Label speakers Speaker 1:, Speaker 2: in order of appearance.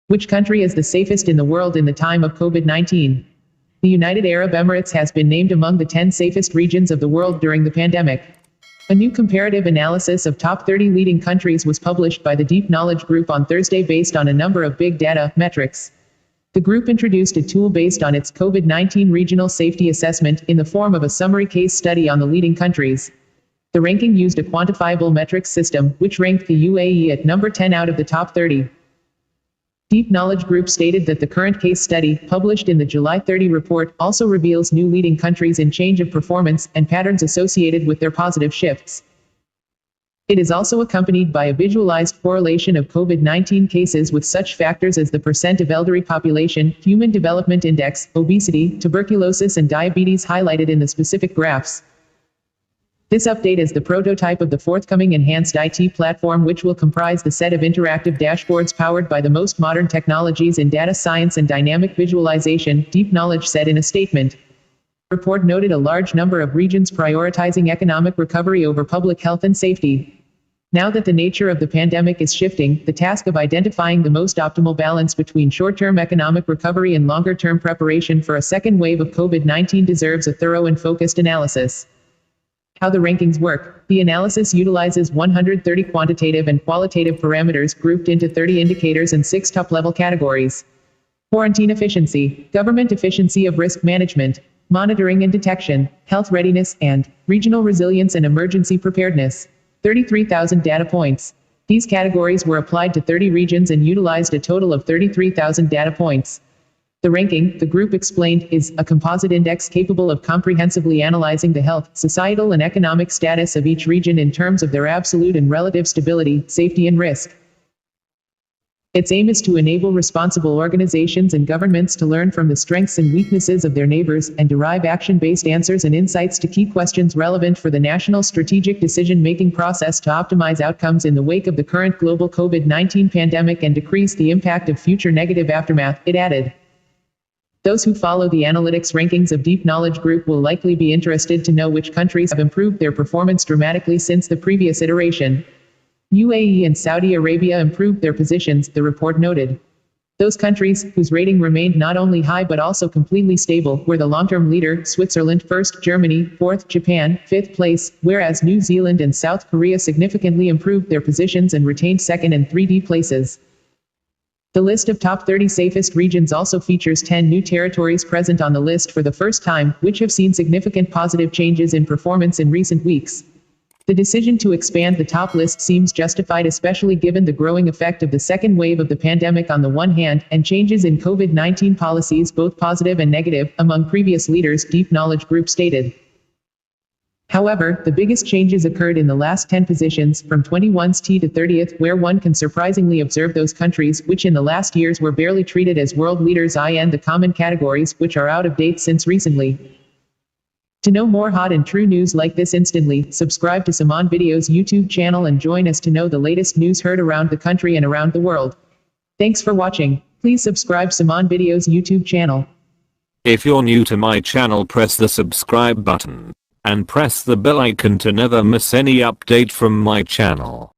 Speaker 1: Which country is the safest in the world in the time of COVID-19? The United Arab Emirates has been named among the 10 safest regions of the world during the pandemic. A new comparative analysis of top 30 leading countries was published by the Deep Knowledge Group on Thursday based on a number of big data metrics. The group introduced a tool based on its COVID-19 regional safety assessment in the form of a summary case study on the leading countries. The ranking used a quantifiable metrics system, which ranked the UAE at number 10 out of the top 30. Deep Knowledge Group stated that the current case study, published in the July 30 report, also reveals new leading countries in change of performance and patterns associated with their positive shifts. It is also accompanied by a visualized correlation of COVID-19 cases with such factors as the percent of elderly population, Human Development Index, obesity, tuberculosis and diabetes highlighted in the specific graphs. This update is the prototype of the forthcoming enhanced IT platform, which will comprise the set of interactive dashboards powered by the most modern technologies in data science and dynamic visualization, Deep Knowledge said in a statement. The report noted a large number of regions prioritizing economic recovery over public health and safety. Now that the nature of the pandemic is shifting, the task of identifying the most optimal balance between short-term economic recovery and longer-term preparation for a second wave of COVID-19 deserves a thorough and focused analysis. How the rankings work. The analysis utilizes 130 quantitative and qualitative parameters grouped into 30 indicators and 6 top-level categories. Quarantine efficiency, government efficiency of risk management, monitoring and detection, health readiness, and regional resilience and emergency preparedness. 33,000 data points. These categories were applied to 30 regions and utilized a total of 33,000 data points. The ranking, the group explained, is a composite index capable of comprehensively analyzing the health, societal and economic status of each region in terms of their absolute and relative stability, safety and risk. Its aim is to enable responsible organizations and governments to learn from the strengths and weaknesses of their neighbors and derive action-based answers and insights to key questions relevant for the national strategic decision-making process to optimize outcomes in the wake of the current global COVID-19 pandemic and decrease the impact of future negative aftermath, it added. Those who follow the analytics rankings of Deep Knowledge Group will likely be interested to know which countries have improved their performance dramatically since the previous iteration. UAE and Saudi Arabia improved their positions, the report noted. Those countries, whose rating remained not only high but also completely stable, were the long-term leader, Switzerland first, Germany fourth, Japan fifth place, whereas New Zealand and South Korea significantly improved their positions and retained second and 3rd places. The list of top 30 safest regions also features 10 new territories present on the list for the first time, which have seen significant positive changes in performance in recent weeks. The decision to expand the top list seems justified, especially given the growing effect of the second wave of the pandemic on the one hand, and changes in COVID-19 policies, both positive and negative, among previous leaders, Deep Knowledge Group stated. However, the biggest changes occurred in the last 10 positions, from 21st to 30th, where one can surprisingly observe those countries, which in the last years were barely treated as world leaders, in the common categories, which are out of date since recently. To know more hot and true news like this instantly, subscribe to Saman Video's YouTube channel and join us to know the latest news heard around the country and around the world. Thanks for watching. Please subscribe Saman Video's YouTube channel.
Speaker 2: If you're new to my channel, press the subscribe button and press the bell icon to never miss any update from my channel.